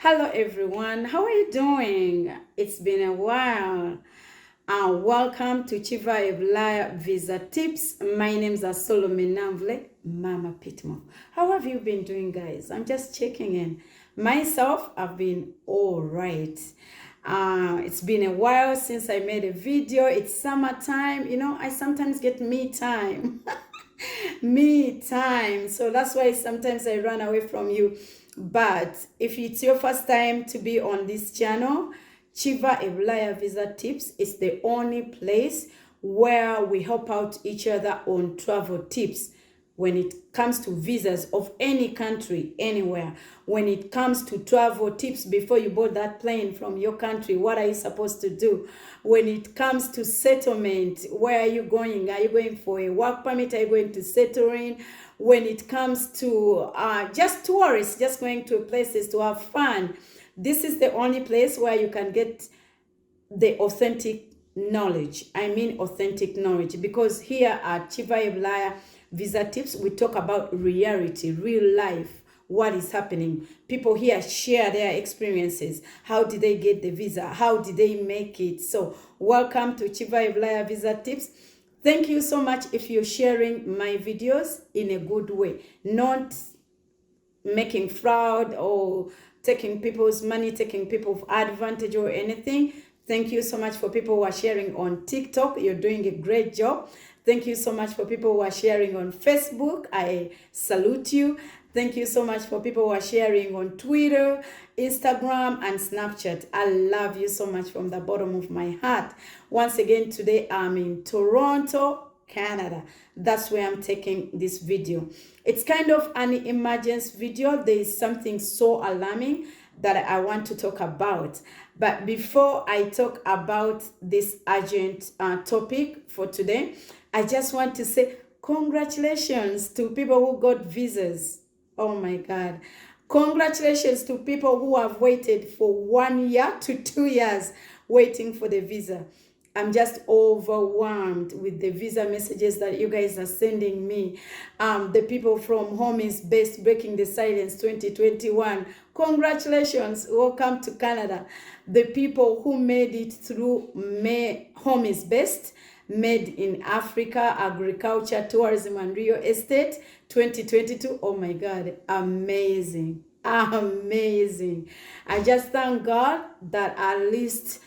Hello everyone, how are you doing? It's been a while. Welcome to KIVA EBULAYA Visa Tips. My name's Solomon Namvle, Mama Pitmo. How have you been doing, guys? I'm just checking in. Myself, I've been all right. It's been a while since I made a video. It's summertime. I sometimes get me time. Me time. So that's why sometimes I run away from you. But if it's your first time to be on this channel, KIVA EBULAYA Visa Tips is the only place where we help out each other on travel tips when it comes to visas of any country, anywhere. When it comes to travel tips before you board that plane from your country, what are you supposed to do? When it comes to settlement, where are you going? Are you going for a work permit? Are you going to settle in? When it comes to just tourists, just going to places to have fun, this is the only place where you can get the authentic knowledge. I mean authentic knowledge, because here at KIVA EBULAYA Visa Tips, we talk about reality, real life, what is happening. People here share their experiences. How did they get the visa? How did they make it? So welcome to KIVA EBULAYA Visa Tips. Thank you so much if you're sharing my videos in a good way, not making fraud or taking people's money, taking people advantage or anything. Thank you so much for people who are sharing on TikTok. You're doing a great job. Thank you so much for people who are sharing on Facebook. I salute you. Thank you so much for people who are sharing on Twitter, Instagram, and Snapchat. I love you so much from the bottom of my heart. Once again, today I'm in Toronto, Canada. That's where I'm taking this video. It's kind of an emergency video. There is something so alarming that I want to talk about. But before I talk about this urgent topic for today, I just want to say congratulations to people who got visas. Oh my God. Congratulations to people who have waited for 1 year to 2 years waiting for the visa. I'm just overwhelmed with the visa messages that you guys are sending me. The people from Home is Best Breaking the Silence 2021. Congratulations. Welcome to Canada. The people who made it through Home is Best, Made in Africa, Agriculture, Tourism, and Real Estate 2022. Oh my God, amazing. Amazing. I just thank God that at least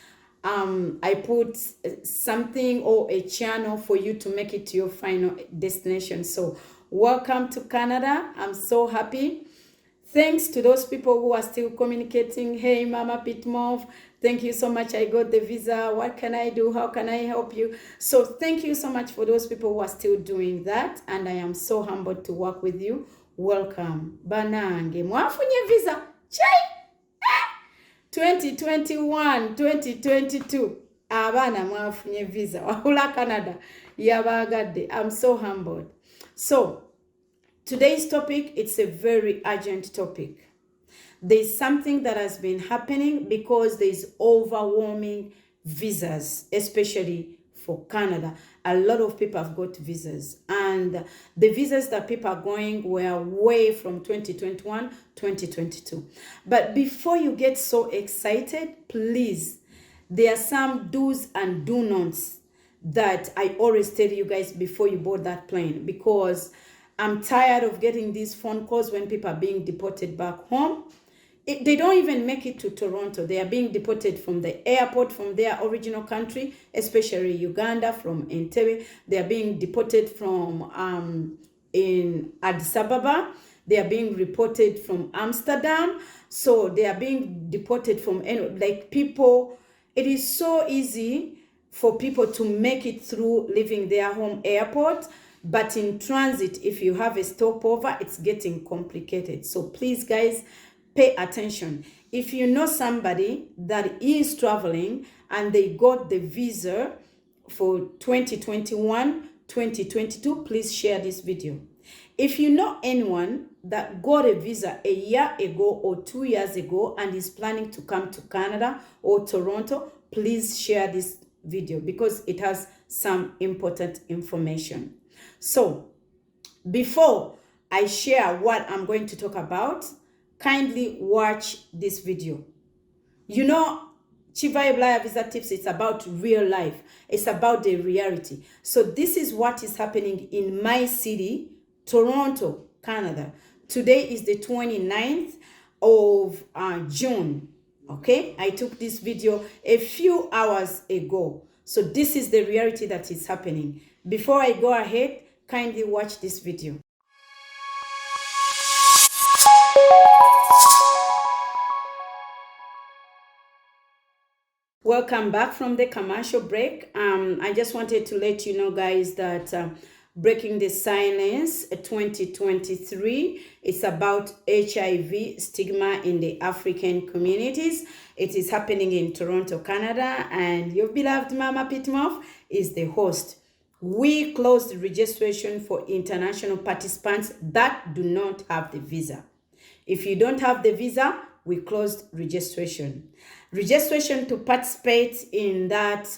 I put something or a channel for you to make it to your final destination. So welcome to Canada. I'm so happy. Thanks to those people who are still communicating. Hey, Mama Pitmov, thank you so much. I got the visa. What can I do? How can I help you? So thank you so much for those people who are still doing that. And I am so humbled to work with you. Welcome. Banange. Mwafunye visa. Chai! 2021, 2022. Abana mwafunye visa. Wahula Canada. Yabagadde. I'm so humbled. So, today's topic, it's a very urgent topic. There's something that has been happening because there's overwhelming visas, especially for Canada. A lot of people have got visas, and the visas that people are going were way from 2021, 2022. But before you get so excited, please, there are some do's and do nots that I always tell you guys before you board that plane, because I'm tired of getting these phone calls when people are being deported back home. They don't even make it to Toronto. They are being deported from the airport, from their original country, especially Uganda, from Entebbe. They are being deported from in Addis Ababa. They are being reported from Amsterdam. So they are being deported from, like, people. It is so easy for people to make it through leaving their home airport. But in transit, if you have a stopover, it's getting complicated. So please, guys, pay attention. If you know somebody that is traveling and they got the visa for 2021, 2022, please share this video. If you know anyone that got a visa a year ago or 2 years ago and is planning to come to Canada or Toronto, please share this video because it has some important information. So, before I share what I'm going to talk about, kindly watch this video. You know, KIVA EBULAYA Visa Tips, it's about real life. It's about the reality. So this is what is happening in my city, Toronto, Canada. Today is the 29th of June. Okay, I took this video a few hours ago. So this is the reality that is happening. Before I go ahead, kindly watch this video. Welcome back from the commercial break. I just wanted to let you know, guys, that Breaking the Silence 2023 is about HIV stigma in the African communities. It is happening in Toronto, Canada, and your beloved Mama Pitmoff is the host. We closed registration for international participants that do not have the visa. If you don't have the visa, we closed registration. Registration to participate in that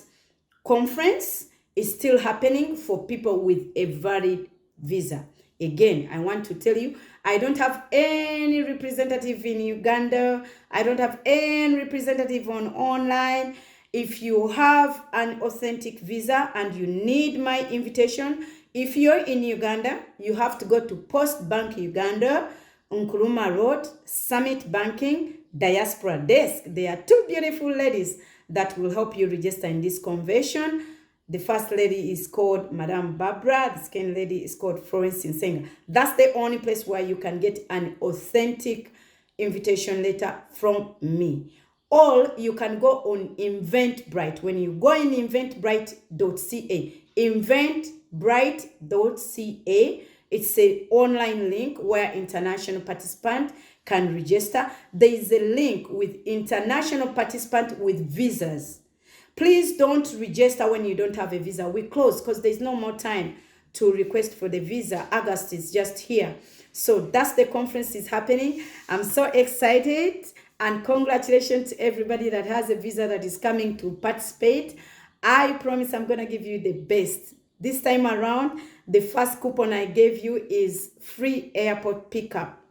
conference is still happening for people with a valid visa. Again, I want to tell you, I don't have any representative in Uganda. I don't have any representative on online. If you have an authentic visa and you need my invitation, if you're in Uganda, you have to go to Post Bank Uganda, Nkuruma Road, Summit Banking, Diaspora Desk. There are two beautiful ladies that will help you register in this convention. The first lady is called Madame Barbara. The second lady is called Florence Nsenga. That's the only place where you can get an authentic invitation letter from me. Or you can go on Eventbrite. When you go in eventbrite.ca, eventbrite.ca, it's an online link where international participants can register. There is a link with international participants with visas. Please don't register when you don't have a visa. We close because there's no more time to request for the visa. August is just here. So that's the conference is happening. I'm so excited, and congratulations to everybody that has a visa that is coming to participate. I promise I'm going to give you the best. This time around, the first coupon I gave you is free airport pickup.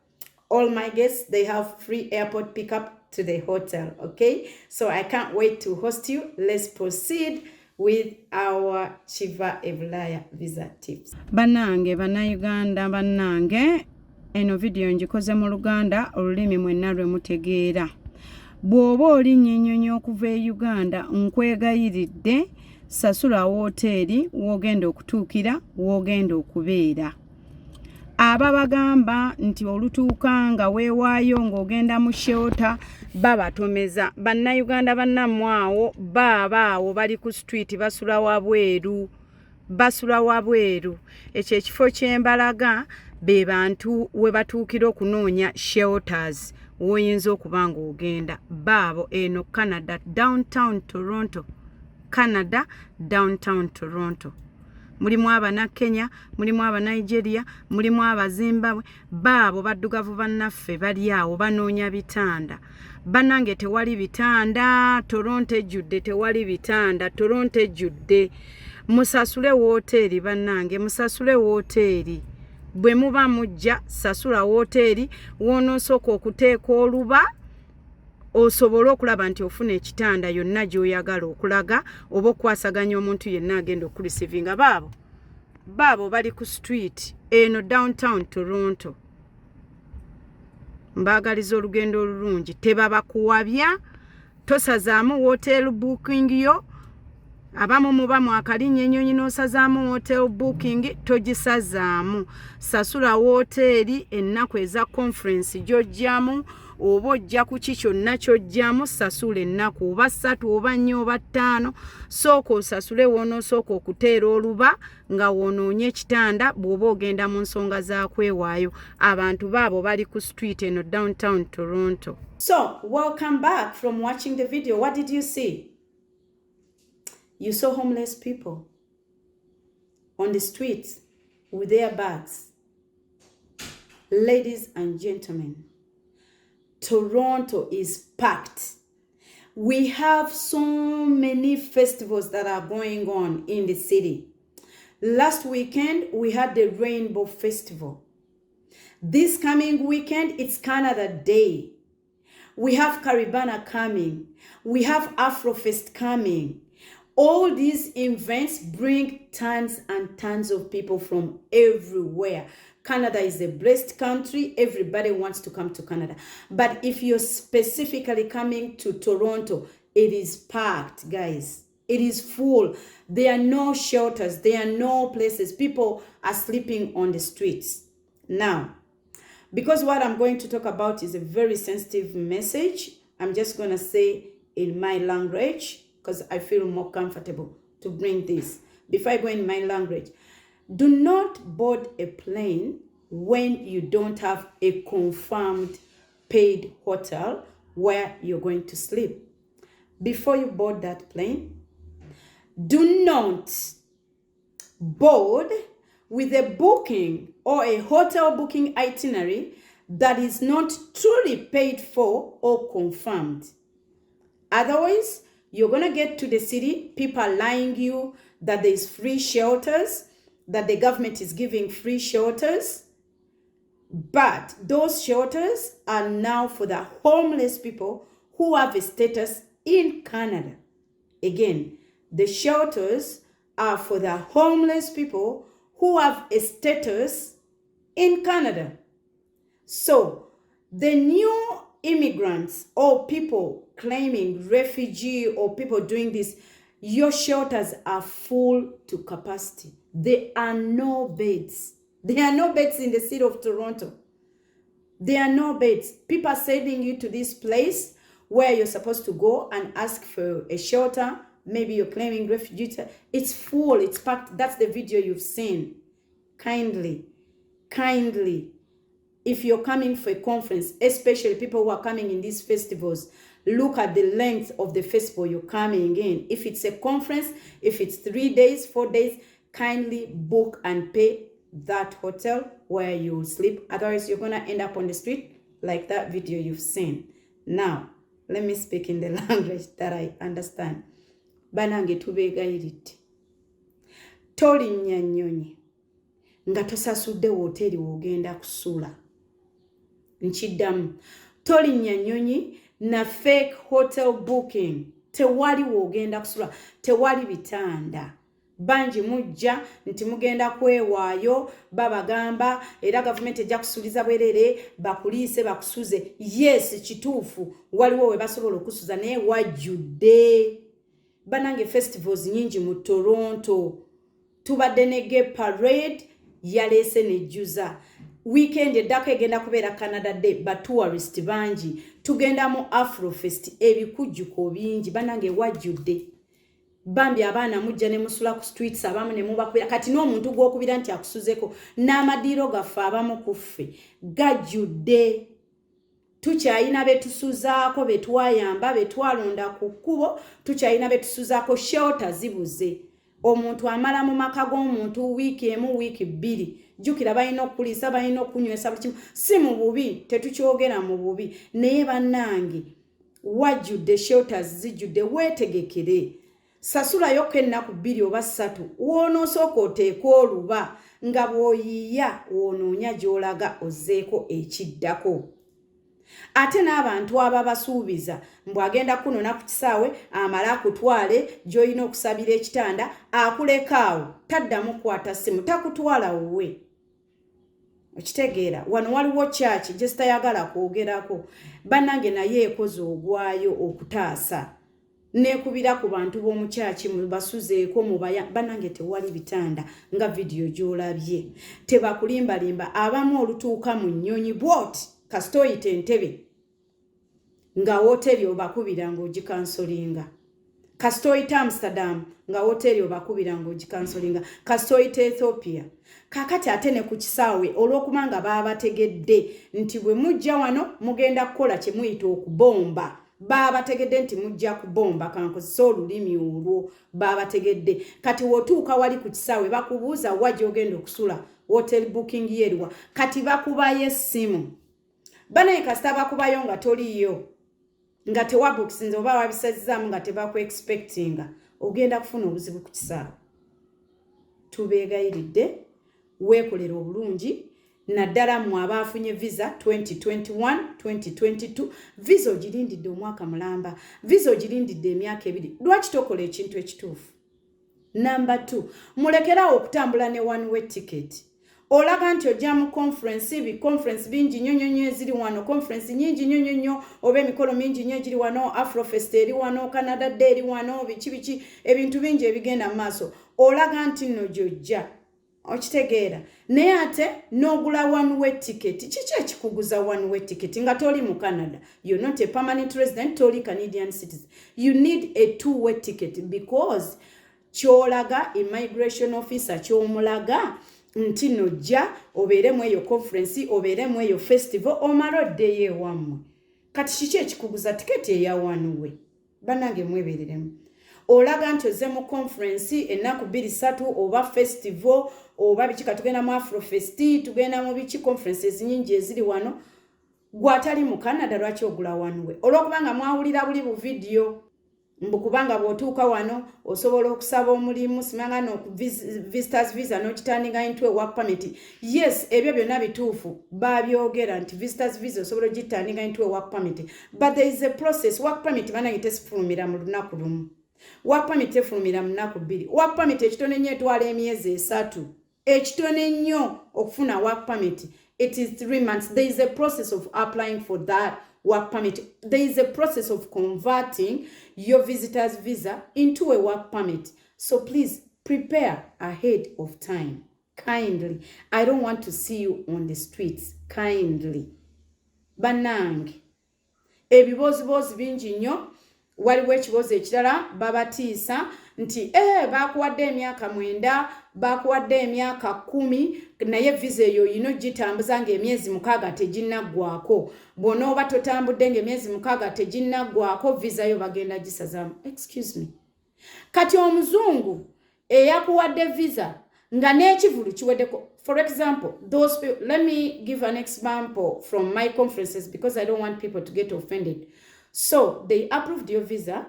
All my guests, they have free airport pickup to the hotel, okay? So I can't wait to host you. Let's proceed with our KIVA EBULAYA Visa Tips. Banange, Uganda, banange, eno video njikoze mu Luganda, olulimi mwenna lwe mutegeera. Bw'oba olinnye ennyonyi okuva e Uganda, nkwegayiridde, sasula wooteri w'ogenda okutuukira, w'ogenda okubeera. Ababagamba nti olutuuka nga weewaayo ng'ogenda mu shelter babatomeza. Bannayuganda bannammwe awo baba awo bali ku street basula wabweru. Ekyo ekifo ky'embalaga be bantu we batuukira okunoonya shelters w'oyinza okuba ng'ogenda. Baabo eno Canada, downtown Toronto. Canada, downtown Toronto. Mulimu abana Kenya, mulimu aba Nigeria, mulimu aba Zimbabwe. Baabo baddugavu bannaffe bali awo banoonya bitanda. Banange tewali bitanda, Toronto ejjudde, tewali bitanda, Toronto ejjudde. Musasule wooteri bannange, musasule wooteri. Bwe muba mujja sasula wooteri, woonoosooka okuteeka oluba osobola okulaba nti ofuna ekitanda yonna gy'oyagala okulaga oba okwasaganya omuntu yenna agenda okurisivinga. Baabo bali ku street eno downtown Toronto. Mbaagaliza olugendo olulungi. Tebabakuwabya, tosazaamu hotel booking yo. Abamu muba mwakalinnye ennyonyi n'osazaamu hotel booking, togisazaamu. Sasula wooteri ennaku eza conference gy'ojjamu. Oba ojja ku ki kyonna ky'ojjamu, sasula ennaku oba 3 oba 4 oba 5. Sooka osasule woonoosooka okuteera oluba nga woonoonye ekitanda bw'oba ogenda mu nsonga za kwewaayo. Abantu baabo bali ku street eno downtown Toronto. So, welcome back from watching the video. What did you see? You saw homeless people on the streets with their bags. Ladies and gentlemen, Toronto is packed. We have so many festivals that are going on in the city. Last weekend, we had the Rainbow Festival. This coming weekend, it's Canada Day. We have Caribana coming. We have Afrofest coming. All these events bring tons and tons of people from everywhere. Canada is a blessed country. Everybody wants to come to Canada. But if you're specifically coming to Toronto, it is packed, guys. It is full. There are no shelters. There are no places. People are sleeping on the streets. Now, because what I'm going to talk about is a very sensitive message, I'm just going to say in my language because I feel more comfortable to bring this. Before I go in my language, do not board a plane when you don't have a confirmed paid hotel where you're going to sleep. Before you board that plane, do not board with a booking or a hotel booking itinerary that is not truly paid for or confirmed. Otherwise, you're going to get to the city, people are lying you that there's free shelters, that the government is giving free shelters. But those shelters are now for the homeless people who have a status in Canada. Again, the shelters are for the homeless people who have a status in Canada. So, the new immigrants or people claiming refugee or people doing this, your shelters are full to capacity. There are no beds. There are no beds in the city of Toronto. There are no beds. People are sending you to this place where you're supposed to go and ask for a shelter. Maybe you're claiming refugee. It's full, it's packed. That's the video you've seen. Kindly, if you're coming for a conference, especially people who are coming in these festivals, look at the length of the festival you're coming in. If it's a conference, if it's 3 days, 4 days, kindly book and pay that hotel where you'll sleep. Otherwise, you're going to end up on the street like that video you've seen. Now, let me speak in the language that I understand. Banange tubegayiridde. Tolinnya nnyonyi nga tosasudde woteri wogenda kusula. Nchiddamu. Tolinnya nnyonyi na fake hotel booking. Tewali wogenda kusula. Tewali bitanda. Banji mujja nti mugenda kwewaayo babagamba era government ejja kusuliza bwerere bakuliise bakusuze. Yes, kituufu waliwo we basobola okusuza naye wajjudde. Banange festivals nyingi mu Toronto. Tubadde ne Gay Parade yaleese nejjuza. Weekend eddako egenda kubeera Canada Day ba tourist bangi. Tugenda mu Afrofest ebikujjuko bingi. Banange wajjudde. Bambi abaana mujja ne musula ku streets abamu ne mubakubira kati n'omuntu gw'okubira nti akusuzeko n'amadiiro gaffe abamu kuffe gajjudde. Tukyayina betusuzaako betwayamba betwalonda ku kkubo tukyayina betusuzaako shelter zibuze. Omuntu amala mu maka g'omuntu wiiki emu wiiki bbiri jjukira balina okuliisa balina okunywesa buli kimu si mu bubi tetukyogera mu bubi naye bannange wajjudde shelters zijjudde weetegekere. Sasulayo ennaku 2 oba 3 woonoosooka oteeka oluba nga bw'oyiiya woonoonya gy'olaga ozzeeko ekiddako. Ate n'abantu ababasuubiza mbw agenda kunona ku kisaawe amala akutwale gy'olina okusabira ekitanda akuleka awo taddamu kukwata ssimu takutwala wuwe. Okitegeera wano waliwo church gye sitayagala kwogerako bannange naye ekoze ogwayo okutaasa. Nekubira ku bantu b'omu church mubasuzeeko bannange tewali bitanda nga video gy'olabye. Tebakulimbalimba abamu olutuuka mu nnyonyi bwoti kasita oyita entebe nga woteri obakubira ng'ogikansolinga. Kasita oyita Amsterdam nga woteri obakubira ng'ogikansolinga. Kasita oyita Ethiopia. Kakati ate ne ku kisaawe olw'okuba nga baabategedde nti bwe mujja wano mugenda kukola kye muyita okubomba. Baabategedde nti mujja kubomba kankozesa olulimi olwo baabategedde. Kati wotuuka wali ku kisaawe bakubuuza wa gy'ogenda okusula hotel booking yerwa kati bakubayo essimu. Banaye kasita bakubayo nga toliyo nga tewabukisinze oba wabisazizaamu nga tebakuexpectinga ogenda kufuna obuzibu ku kisaawe. Tubeegayiridde weekolera obulungi naddala mu abaafunye visa 2021 2022 visa ogirindidde omwaka mulamba visa ogirindidde emyaka 2 lwaki tokola ekintu ekituufu number 2 mulekerawo okutambula ne one way ticket olaga nti ojja mu conference bingi nnyo eziri wano conference nyingi nnyo oba emikolo mingi nnyo egiri wano Afrofest eri wano Canada Day eri wano biki ebintu bingi ebigenda mu maaso olaga nti nno gyojja okitegeera naye ate n'ogula one way ticket kiki ekikuguza one way ticket nga toli mu Canada you're not a permanent resident toli Canadian citizen you need a two way ticket because kyolaga immigration officer kyomulaga nti nojja obeeremu eyo conference obeeremu eyo festival omala oddeyo ewammwe kati kiki ekikuguza tiketi eya one way banange mwebereremu olaga nti ozze mu conference ennaku 2-3 oba festival oba biki katugenda mu Afrofest tugenda mu biki conferences nyingi eziri wano gwatali mu Canada lwaki ogula one way olwokubanga mwawulira buli bu video mbukubanga bwotuuka wano osobola okusaba omulimu simanga no visitors visa no kitandinga into a work permit yes ebyo byonna bituufu babyogera nti visitors visa osobola ogitandinga into a work permit but there is a process work permit banange tesifulumira mu lunaku lumu work permit efulumira mu nnaku 2 work permit ekitone nnyo etwala emyezi 3 ekitone nnyo okufuna work permit it is 3 months there is a process of applying for that work permit there is a process of converting your visitor's visa into a work permit so please prepare ahead of time kindly I don't want to see you on the streets kindly banange ebibozibozi bingi nnyo waliwo ekibozi ekirala babatiisa nti bakuwadde emyaka 9 bakuwadde emyaka 10 naye visa eyo yino gitambuza ng'emyezi 6 teginnaggwako bw'onooba totambudde ng'emyezi 6 teginnaggwako visa yo bagenda gisazaamu excuse me kati omuzungu eyakuwadde visa nga n'ekivulu kiweddeko for example those people, let me give an example from my conferences because I don't want people to get offended. So they approved your visa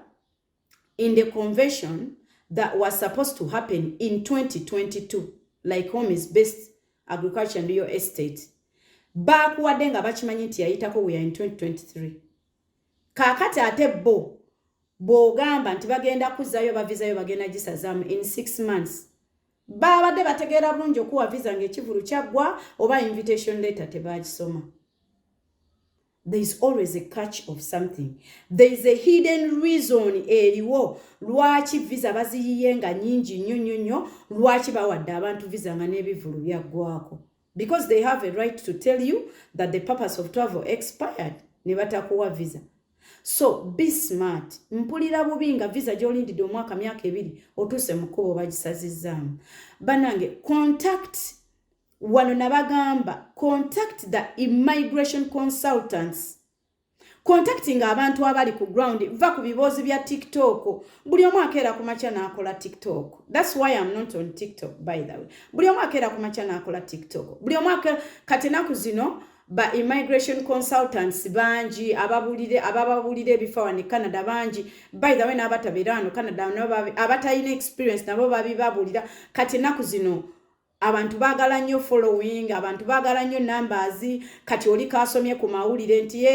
in the convention that was supposed to happen in 2022, like home is based agriculture and real estate. Bakuwadde nga bakimanyi nti yayitako we are in 2023. Kakati ate bw'ogamba nti bagenda kuzzayo bavizayo bagenda gisazaamu in 6 months. Babadde bategeera bulungi okuwa visa ng'ekivulu kyaggwa oba invitation letter tebagisoma. There is always a catch of something. There is a hidden reason eriwo lwaki visa baziyiye nga nyingi nnyo lwaki bawadde abantu visa nga n'ebivulu byaggwako. Because they have a right to tell you that the purpose of travel expired ne batakuwa visa. So be smart. Mpulira bubi nga visa gy'olindidde omwaka myaka 2 otuuse mu kkubo bagisazizaamu. Banange contact wano nabagamba contact the immigration consultants. Contacting abantu abali ku ground va ku bibozi bya TikTok. Buli omu akeera ku makya n'akola TikTok. That's why I'm not on TikTok by the way. Buli omu akeera ku makya n'akola TikTok. Buli omu kati naku zino ba immigration consultants banji ababulire ebifa ne Canada banji by the way n'abatabeerano Canada nabo abatayina experience nabo babibabulira kati naku zino abantu baagala nnyo following abantu baagala nnyo numbers kati oli kasomye ku mawulire nti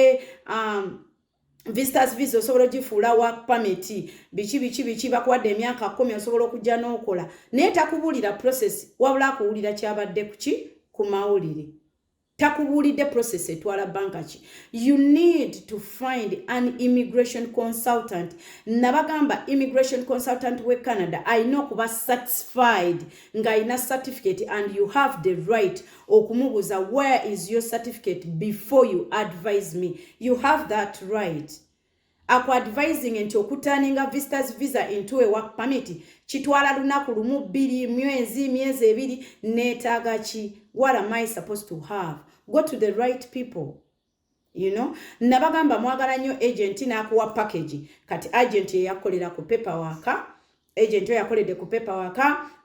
visitors visa osobola gifuula work permit biki bakuwadde emyaka 10 osobola okujja n'okola naye takubulira process wabula akuwulira kyabadde ku mawulire takubulidde process etwala banka ki. You need to find an immigration consultant. Nabagamba immigration consultant we Canada I know kuba satisfied nga ina certificate and you have the right okumubuza where is your certificate before you advise me. You have that right. Aku advising nti okutaninga visitors visa into a work permit kitwala lunaku lumu 2 myezi 2 neetaaga ki. What am I supposed to have? Go to the right people. You know? Nabagamba mwagala nnyo agent n'akuwa package. Kati agent yakolera ku paperwork. Agent yakoledde ku paperwork.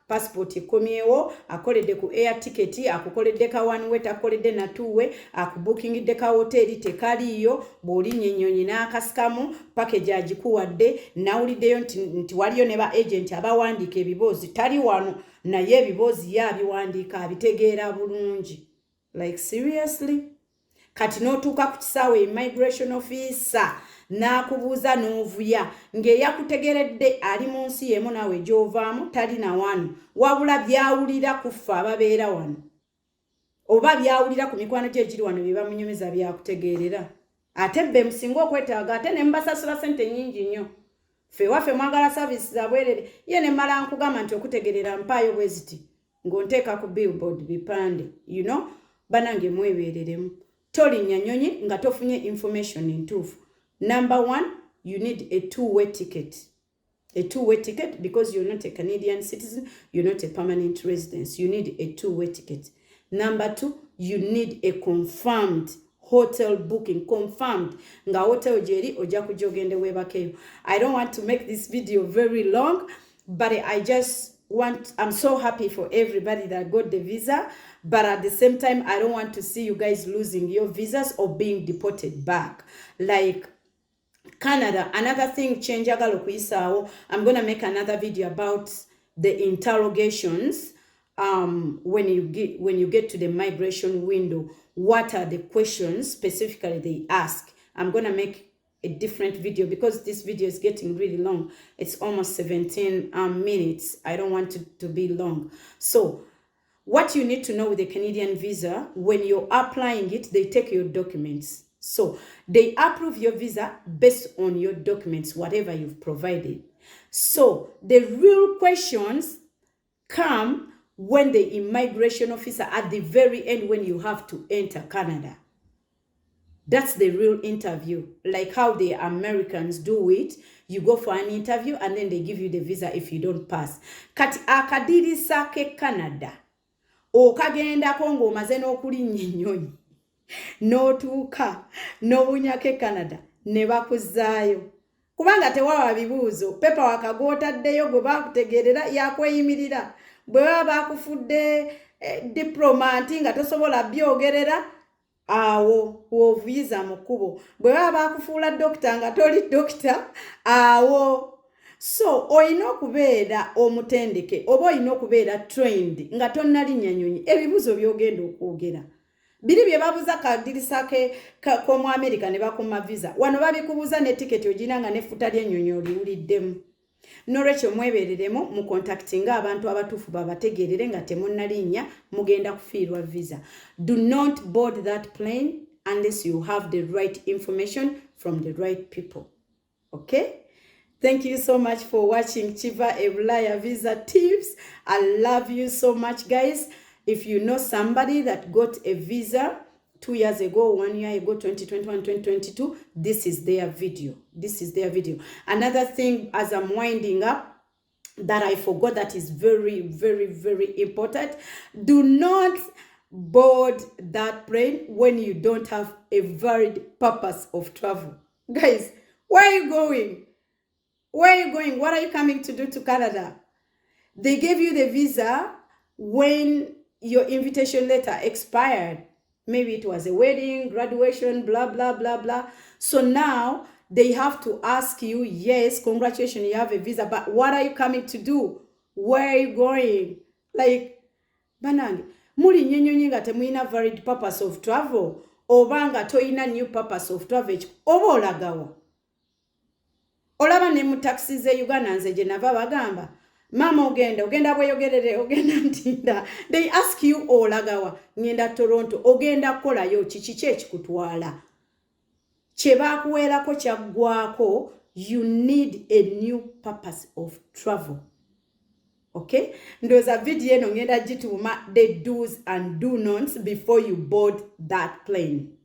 Passport ekomyewo. Akoledde ku air ticket. Akukoledde ka one way. Akoledde na two way. Akubookingidde ka hoteli tekaliyo. Bw'olinnye ennyonyi n'akasikamu. Package agikuwadde. Nawuliddeyo nti waliyo ne ba agent abawandiika ebibuuzi. Tali wano naye ebibuuzi ye abiwandiika abitegeera bulungi. Like seriously? Kati n'otuuka ku kisaawe immigration officer n'akubuuza n'ovuya ng'eyakutegeredde ali mu nsi y'emu naawe gy'ovaamu talina wano wabula byawulira ku ffe ababeera wano oba byawulira ku mikwano gye egiri wano bye bamunyumiza byakutegeerera ate bbe musinga okwetaaga ate ne mbasasula sente nnyingi nnyo ffe waffe mwagala services abwerere ye ne mmala nkugamba nti okutegerera mpaayo bwe ziti ng'onteeka ku billboard bipande you know banange mwebeereremu tolinnya nyonyi nga tofunye information entuufu. Number one, you need a two-way ticket. A two-way ticket because you're not a Canadian citizen, you're not a permanent resident. You need a two-way ticket. Number two, you need a confirmed hotel booking. Confirmed. Nga hotel jeri oja kuja ogende webakeyo. I don't want to make this video very long, but I'm so happy for everybody that got the visa, but at the same time, I don't want to see you guys losing your visas or being deported back. Like Canada, another thing, I'm going to make another video about the interrogations when you get to the migration window. What are the questions specifically they ask? I'm going to make a different video because this video is getting really long. It's almost 17 minutes. I don't want it to be long. So what you need to know with the Canadian visa, when you're applying it, they take your documents. So they approve your visa based on your documents, whatever you've provided. So the real questions come when the immigration officer at the very end, when you have to enter Canada. That's the real interview, like how the Americans do it. You go for an interview and then they give you the visa if you don't pass. Kati akadirisa ke Canada. Okagenda kongo omaze n'okulinnya ennyonyi. N'otuuka n'obunya ke Canada ne bakuzaayo. Kubanga tewaba bibuuzo. Pepa wakagwotaddeyo gwe bakutegeerera yakweyimirira. Bwe baba bakufudde diplomati nga tosobola byogerera. Awo woviza mukubo bwe baba bakufuula dokita nga toli dokita awo so oyina okubeera omutendeke oba oyina okubeera trained nga tonnalinnya nyonyi ebibuzo byogenda okwogera biri bye babuza kadirisa ke ko mu America ne bakuma visa wano babikubuza ne ticket ogina nga nefuta ly'ennyonyi oliwuliddemu Norecho mwebereremo mu contactinga abantu abatufu babategerere nga temunnalinnya mugenda kufiirwa visa. Do not board that plane unless you have the right information from the right people. Okay? Thank you so much for watching KIVA EBULAYA Visa Tips. I love you so much, guys. If you know somebody that got a visa 2 years ago, 1 year ago, 2021, 2022, this is their video. This is their video. Another thing, as I'm winding up, that I forgot that is very, very, very important. Do not board that plane when you don't have a valid purpose of travel. Guys, where are you going? Where are you going? What are you coming to do to Canada? They gave you the visa when your invitation letter expired. Maybe it was a wedding, graduation, blah, blah, blah, blah. So now they have to ask you, yes, congratulations, you have a visa, but what are you coming to do? Where are you going? Like, banange, muli nyenyonyi nga temuina valid purpose of travel, obanga toina new purpose of travel, oba olagawa. Olaba ne mu taxi ze Uganda nze gye nava bagamba, mama ogenda bweyogerere ogenda ntinda. They ask you olagawa ngenda Toronto ogenda kolayo kiki ekikutwala kye bakuweerako kyaggwako. You need a new purpose of travel. Okay, ndoza video eno ngenda gituuma the do's and do nots before you board that plane.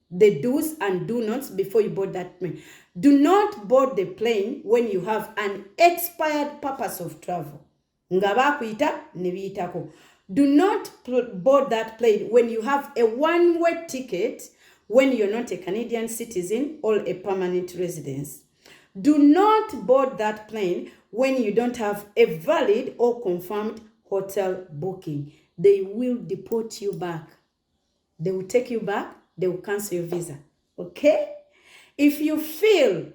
The do's and do nots before you board that plane. Do not board the plane when you have an expired purpose of travel. Nga bakuyita ne biyitako. Do not board that plane when you have a one-way ticket when you're not a Canadian citizen or a permanent resident. Do not board that plane when you don't have a valid or confirmed hotel booking. They will deport you back. They will take you back. They will cancel your visa. Okay? If you feel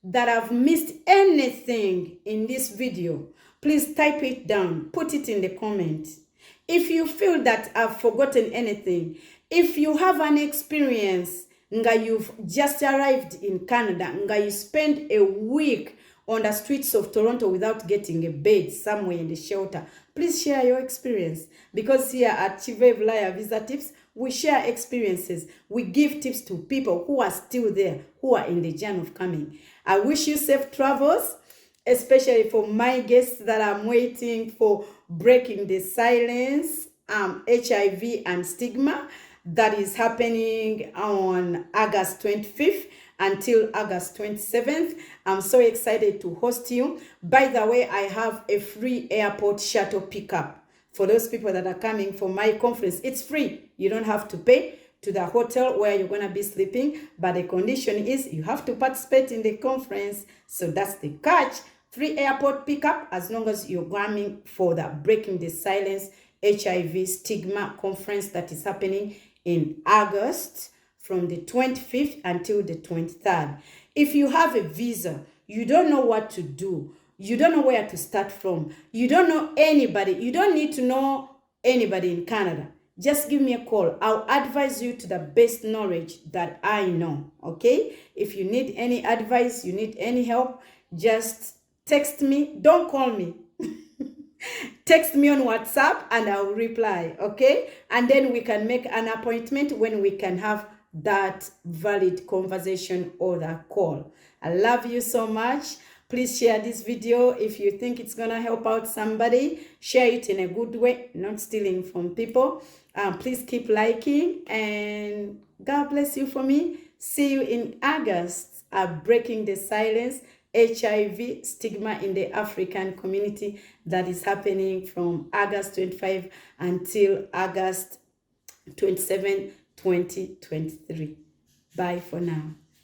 that I've missed anything in this video, please type it down. Put it in the comments. If you feel that I've forgotten anything, If you have an experience, nga you've just arrived in Canada, nga you spend a week on the streets of Toronto without getting a bed somewhere in the shelter, please share your experience. Because here at KIVA EBULAYA Visa Tips, we share experiences. We give tips to people who are still there, who are in the journey of coming. I wish you safe travels, especially for my guests that I'm waiting for, breaking the silence, HIV and stigma, that is happening on August 25th until August 27th. I'm so excited to host you. By the way, I have a free airport shuttle pickup for those people that are coming for my conference. It's free. You don't have to pay to the hotel where you're going to be sleeping, but the condition is you have to participate in the conference. So that's the catch. Free airport pickup as long as you're coming for the Breaking the Silence HIV Stigma conference that is happening in August from the 25th until the 23rd. If you have a visa, you don't know what to do, you don't know where to start from, you don't know anybody, you don't need to know anybody in Canada, just give me a call. I'll advise you to the best knowledge that I know, okay? If you need any advice, you need any help, just text me. Don't call me. Text me on WhatsApp and I'll reply, okay? And then we can make an appointment when we can have that valid conversation or that call. I love you so much. Please share this video if you think it's gonna help out somebody. Share it in a good way, not stealing from people. Please keep liking, and God bless you for me. See you in August at Breaking the Silence HIV Stigma in the African Community, that is happening from August 25 until August 27, 2023. Bye for now.